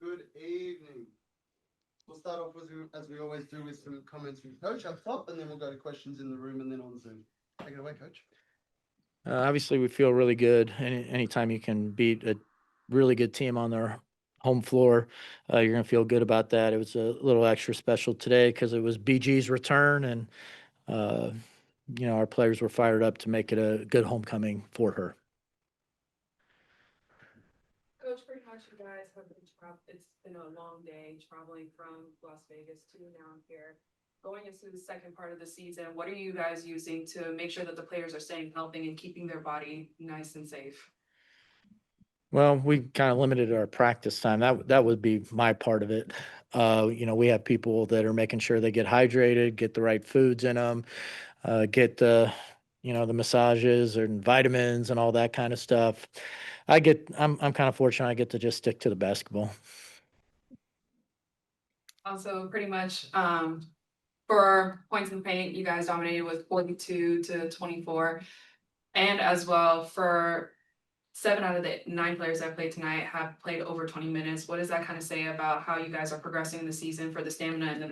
Good evening. We'll start off with, as we always do, with some comments from Coach up top, and then we'll go to questions in the room and then on Zoom. Take it away, Coach. Obviously, we feel really good. Anytime you can beat a really good team on their home floor, you're going to feel good about that. It was a little extra special today because it was BG's return, and our players were fired up to make it a good homecoming for her. Coach, pretty much you guys have been it's been a long day traveling from Las Vegas to now here. Going into the second part of the season, what are you guys using to make sure that the players are staying healthy and keeping their body nice and safe? Well, we kind of limited our practice time. That would be my part of it. We have people that are making sure they get hydrated, get the right foods in them, get the massages and vitamins and all that kind of stuff. I'm kind of fortunate. I get to just stick to the basketball. Also, pretty much for points in the paint, you guys dominated with 42-24, and as well for 7 out of the 9 players that played tonight have played over 20 minutes. What does that kind of say about how you guys are progressing in the season for the stamina and the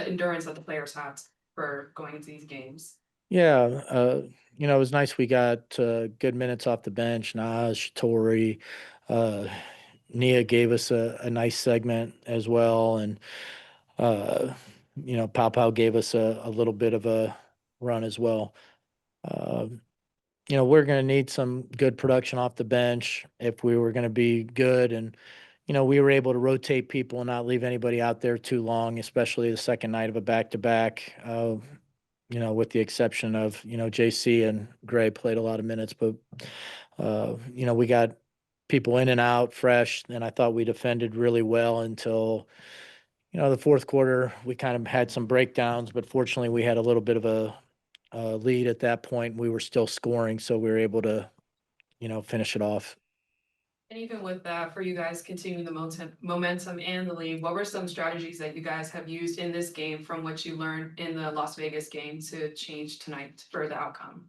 endurance that the players have for going into these games? Yeah, it was nice we got good minutes off the bench. Shatori, uh, Nia gave us a nice segment as well, and Pau Pau gave us a little bit of a run as well. Uh, we're going to need some good production off the bench if we were going to be good, and we were able to rotate people and not leave anybody out there too long, especially the second night of a back-to-back. With the exception of, JC and Gray played a lot of minutes, but, we got people in and out fresh, and I thought we defended really well until, the fourth quarter. We kind of had some breakdowns, but fortunately we had a little bit of a lead at that point. We were still scoring, so we were able to, finish it off. And even with that, for you guys continuing the momentum and the lead, what were some strategies that you guys have used in this game from what you learned in the Las Vegas game to change tonight for the outcome?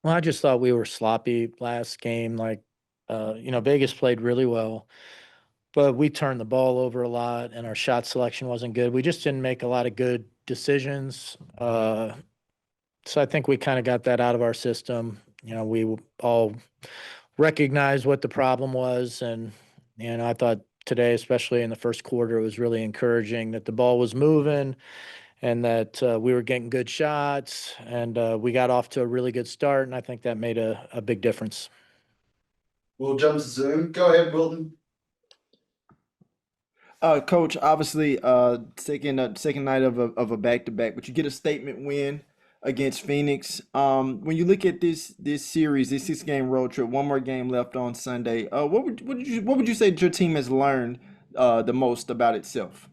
Well, I just thought we were sloppy last game. Vegas played really well, but we turned the ball over a lot and our shot selection wasn't good. We just didn't make a lot of good decisions. So I think we kind of got that out of our system. We all recognized what the problem was. And I thought today, especially in the first quarter, it was really encouraging that the ball was moving and that we were getting good shots, and we got off to a really good start. And I think that made a big difference. We'll jump to Zoom. Go ahead, Wilton. Coach, obviously, second night of a back to back, but you get a statement win against Phoenix. When you look at this series, this 6-game road trip, one more game left on Sunday. What would you say your team has learned the most about itself?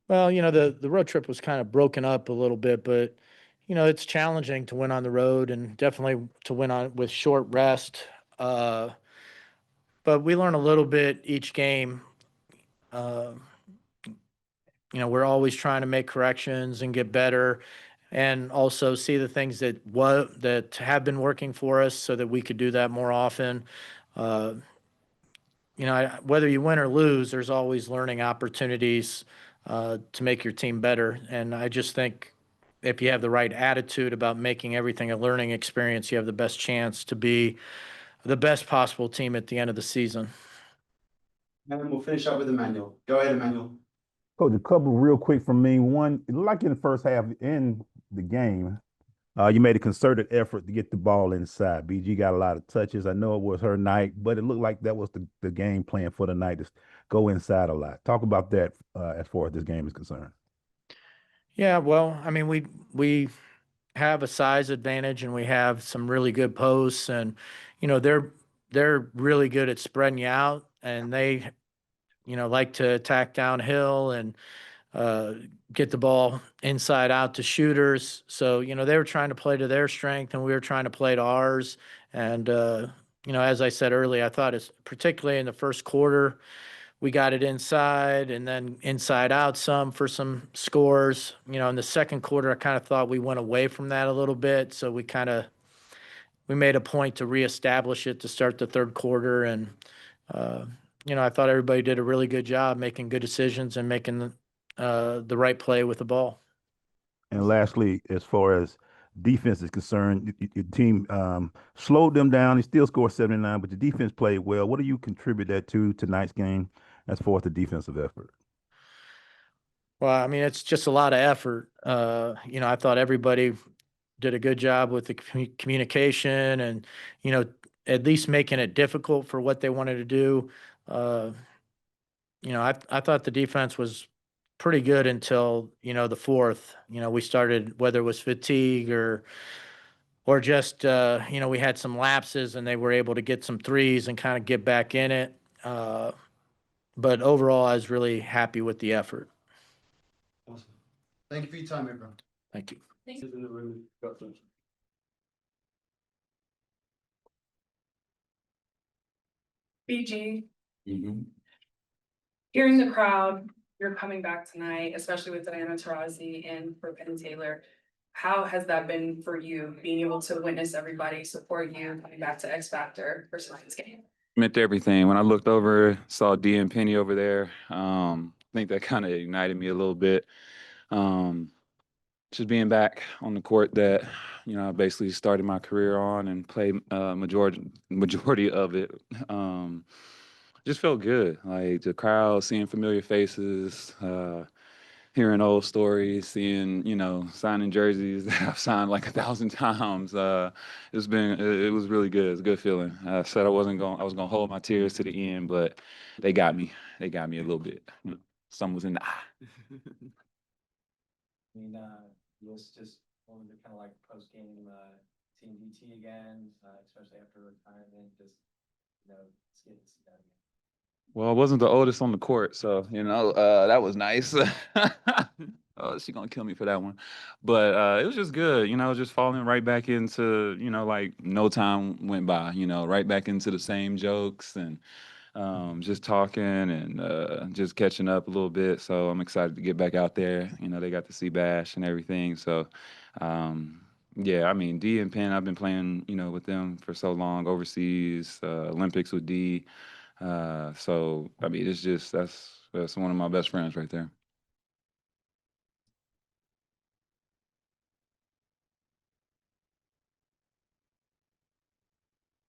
Well, the road trip was kind of broken up a little bit, but it's challenging to win on the road and definitely to win on with short rest. But we learn a little bit each game. Uh, we're always trying to make corrections and get better, and also see the things that have been working for us, so that we could do that more often. Uh, whether you win or lose, there's always learning opportunities to make your team better. And I just think if you have the right attitude about making everything a learning experience, you have the best chance to be the best possible team at the end of the season. And then we'll finish up with Emmanuel. Go ahead, Emmanuel. Coach, a couple real quick from me. One, like in the first half in the game, you made a concerted effort to get the ball inside. BG got a lot of touches. I know it was her night, but it looked like that was the game plan for the night, to go inside a lot. Talk about that as far as this game is concerned. Yeah, well, I mean, we have a size advantage and we have some really good posts, and they're really good at spreading you out, and they like to attack downhill and get the ball inside out to shooters. So, they were trying to play to their strength and we were trying to play to ours. And, as I said earlier, I thought it's particularly in the first quarter, we got it inside and then inside out some for some scores. In the second quarter, I kind of thought we went away from that a little bit. So we kind of we made a point to reestablish it to start the third quarter. And, I thought everybody did a really good job making good decisions and making the right play with the ball. And lastly, as far as defense is concerned, your team slowed them down. They still scored 79, but the defense played well. What do you contribute that to tonight's game as far as the defensive effort? Well, I mean, it's just a lot of effort. I thought everybody did a good job with the communication and, at least making it difficult for what they wanted to do. I thought the defense was pretty good until, the fourth. We started, whether it was fatigue or just, we had some lapses and they were able to get some threes and kind of get back in it. But overall, I was really happy with the effort. Awesome. Thank you for your time, everyone. Thank you. Thanks. In the room, got some. BG, hearing the crowd, you're coming back tonight, especially with Diana Taurasi and for Penn Taylor. How has that been for you, being able to witness everybody support you coming back to X Factor for tonight's game? Meant everything. When I looked over, saw D and Penny over there. I think that kind of ignited me a little bit. Just being back on the court that I basically started my career on and played majority of it. Just felt good. Like the crowd, seeing familiar faces, hearing old stories, seeing signing jerseys that I've signed like 1,000 times. It was really good. It's a good feeling. I said I was gonna hold my tears to the end, but they got me. They got me a little bit. Some was in the eye. You just wanted to kind of like post-game Team DT again, especially after retirement, just, it's getting to see that again. Well, I wasn't the oldest on the court, so that was nice. Oh, she gonna kill me for that one, but it was just good. Just falling right back into like no time went by. Right back into the same jokes and just talking and just catching up a little bit. So I'm excited to get back out there. They got to see Bash and everything. So yeah, I mean D and Penn, I've been playing with them for so long overseas, Olympics with D. So I mean, it's just that's one of my best friends right there.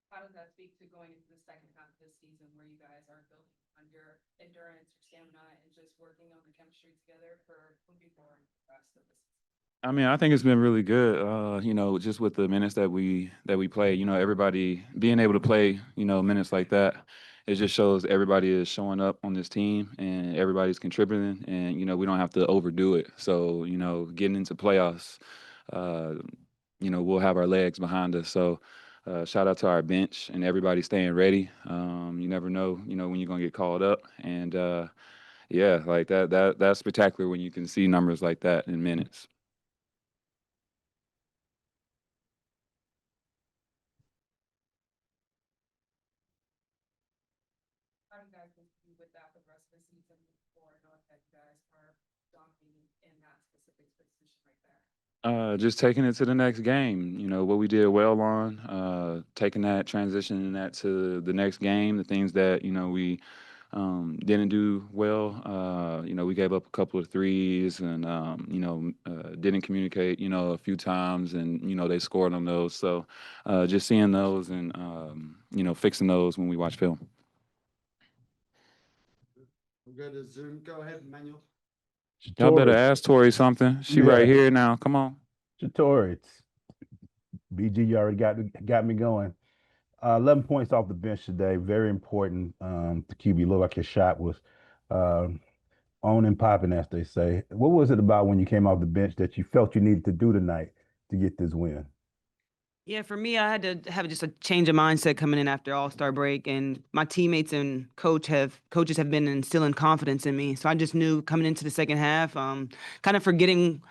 How does that speak to going into the second half of this season where you guys are building on your endurance, your stamina, and just working on the chemistry together for moving forward the rest of the season? I mean, I think it's been really good. Just with the minutes that we play, everybody being able to play, minutes like that, it just shows everybody is showing up on this team and everybody's contributing, and we don't have to overdo it. So getting into playoffs, we'll have our legs behind us. So shout out to our bench and everybody staying ready. You never know, when you're gonna get called up, and yeah, like that's spectacular when you can see numbers like that in minutes. How do you guys continue with that for the rest of the season before knowing that you guys are dominating in that specific position right there? Just taking it to the next game. What we did well on, taking that, transitioning that to the next game. The things that we didn't do well. We gave up a couple of threes and didn't communicate. A few times, and they scored on those. So just seeing those and fixing those when we watch film. We'll go to Zoom. Go ahead, Manuel. Y'all better Shatori, ask Tori something. She Yeah. right here now. Come on. Shatori, it's BG. You already got me going. 11 points off the bench today. Very important to keep you. Look like your shot was on and popping, as they say. What was it about when you came off the bench that you felt you needed to do tonight to get this win? Yeah, for me, I had to have just a change of mindset coming in after All-Star break, and my teammates and coaches have been instilling confidence in me. So I just knew coming into the second half, kind of forgetting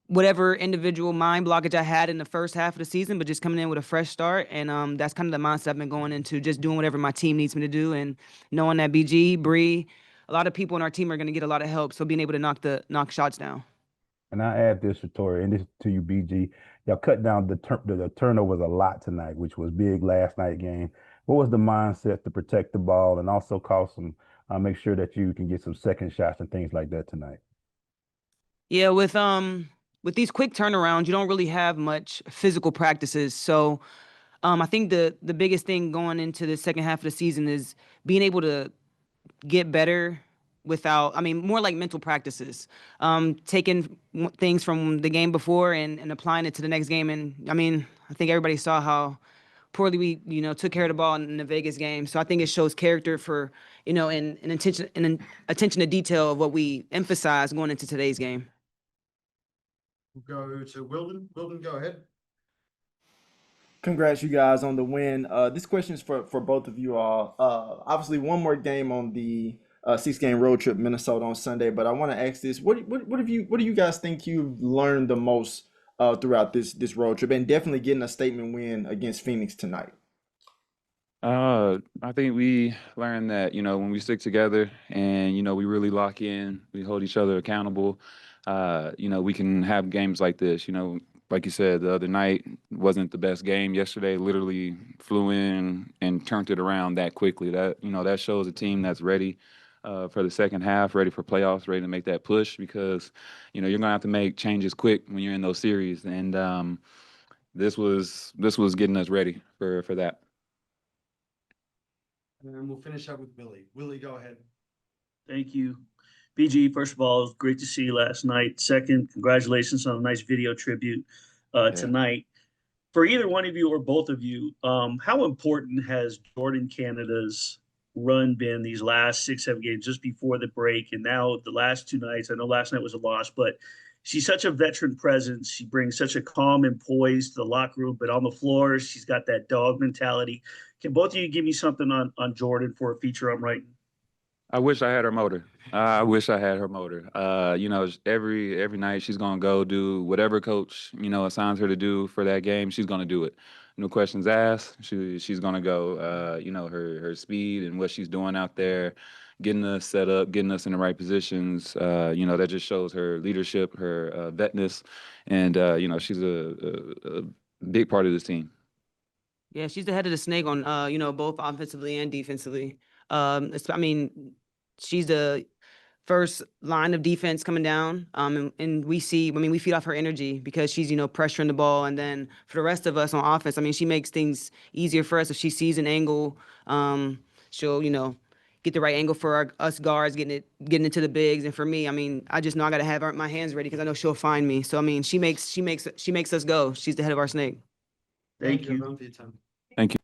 whatever individual mind blockage I had in the first half of the season, but just coming in with a fresh start. And that's kind of the mindset I've been going into, just doing whatever my team needs me to do, and knowing that BG, Bree, a lot of people on our team are going to get a lot of help. So being able to knock shots down. And I add this, Shatori, and this to you, BG. y'all cut down the turnovers a lot tonight, which was big last night game. What was the mindset to protect the ball and also cause some make sure that you can get some second shots and things like that tonight? Yeah, with these quick turnarounds, you don't really have much physical practices. So I think the biggest thing going into the second half of the season is being able to get better without, I mean, more like mental practices, taking things from the game before and applying it to the next game. And I mean, I think everybody saw how poorly we, took care of the ball in the Vegas game. So I think it shows character for, and attention to detail of what we emphasize going into today's game. We'll go to Wilden. Wilden, go ahead. Congrats, you guys, on the win. This question is for both of you all. Obviously, one more game on the 6-game road trip, Minnesota on Sunday. But I want to ask this: what do you guys think you've learned the most throughout this road trip, and definitely getting a statement win against Phoenix tonight? I think we learned that, when we stick together and, we really lock in, we hold each other accountable, we can have games like this. Like you said, the other night wasn't the best game. Yesterday literally flew in and turned it around that quickly. That shows a team that's ready for the second half, ready for playoffs, ready to make that push, because, you're going to have to make changes quick when you're in those series. And this was getting us ready for that. And we'll finish up with Willie. Willie, go ahead. Thank you. BG, first of all, it was great to see you last night. Second, congratulations on a nice video tribute tonight. For either one of you or both of you, how important has Jordan Canada's run been these last 6-7 games just before the break and now the last 2 nights? I know last night was a loss, but she's such a veteran presence. She brings such a calm and poise to the locker room, but on the floor, she's got that dog mentality. Can both of you give me something on Jordan for a feature I'm writing? I wish I had her motor. Every night she's gonna go do whatever coach assigns her to do for that game. She's gonna do it. No questions asked. She's gonna go. Her speed and what she's doing out there, getting us set up, getting us in the right positions. That just shows her leadership, her vetness, and she's a big part of this team. Yeah, she's the head of the snake on, both offensively and defensively. She's the first line of defense coming down. And we feed off her energy because she's, pressuring the ball. And then for the rest of us on offense, she makes things easier for us. If she sees an angle, she'll, get the right angle for us guards, getting into the bigs. And for me, I just know I got to have my hands ready because I know she'll find me. So, she makes us go. She's the head of our snake. Thank you. everyone, for your time. Thank you.